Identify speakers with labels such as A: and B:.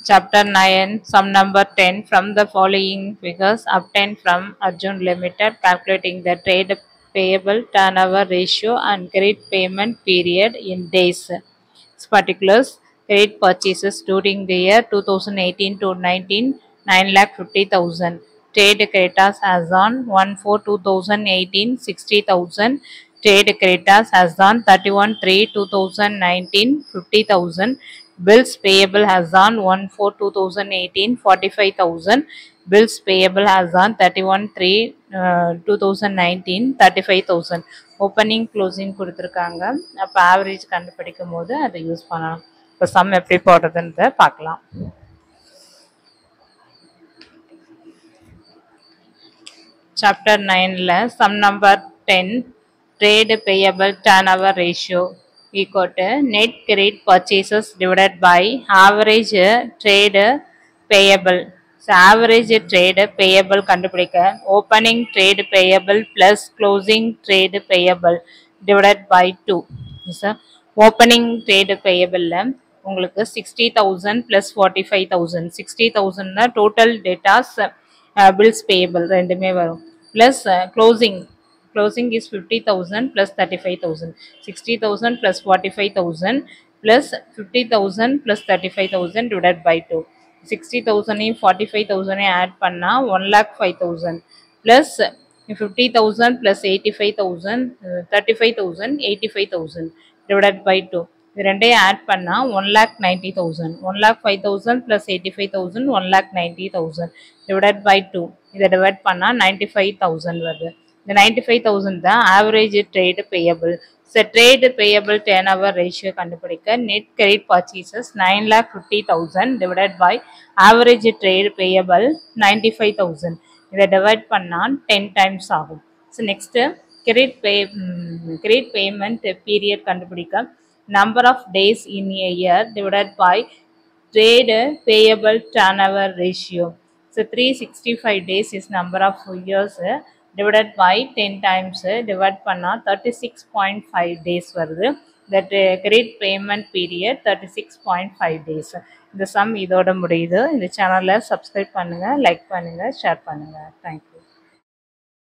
A: Chapter 9, sum number 10 from the following figures obtained from Arjun Limited, calculating the trade payable turnover ratio and credit payment period in days. Particulars: credit purchases during the year 2018 to 19, 9,50,000. Trade creditors as on 1/4/2018, 60,000. Trade creditors as on 31/3/2019, 50,000. Bills payable as on 1/4/2018, 45,000. Bills payable as on 31/3/2019, 35,000. Opening closing கொடுத்துருக்காங்க. அப்போ average கண்டுபிடிக்கும் போது அதை use பண்ணலாம். இப்போ some எப்படி போடுறதுன்றத பார்க்கலாம். சாப்டர் 9ல் sum number 10 trade payable turnover ratio equal to net credit purchases divided by average trade payable. Average trade payable கண்டுபிடிக்க opening trade payable plus closing trade payable divided by 2. Opening trade பேயபிளில் உங்களுக்கு 60,000 plus 45,000. 60,000 total டேட்டாஸ் bills payable ரெண்டுமே வரும். Plus closing is 50,000 plus 35,000. 60,000 plus 45,000 plus 50,000 plus 35,000 divided by 2. 60,000 45,000 add பண்ணால் 1,05,000 plus 50,000 plus 85,000 35,000 85,000 divided by 2. இது ரெண்டையும் add பண்ணால் 1,90,000. 1,05,000 ப்ளஸ் 85,000 1,90,000 டிவைடட் பை 2. இதை டிவைட் பண்ணால் 95,000 வருது. இந்த 95,000 தான் average trade payable. Trade payable turnover ratio கண்டுபிடிக்க net credit purchases 9,50,000 divided by average trade payable 95,000. இதை டிவைட் பண்ணால் 10 டைம்ஸ் ஆகும். So next credit payment period கண்டுபிடிக்க number of days in a year divided by trade payable turnover ratio. So 365 days is number of years divided by 10 times divide பண்ணா 36.5 days வருது. That credit payment period 36.5 days. இந்த some இதோட முடியுது. இந்த சேனலை subscribe பண்ணுங்கள், like பண்ணுங்கள், share பண்ணுங்கள். தேங்க்யூ.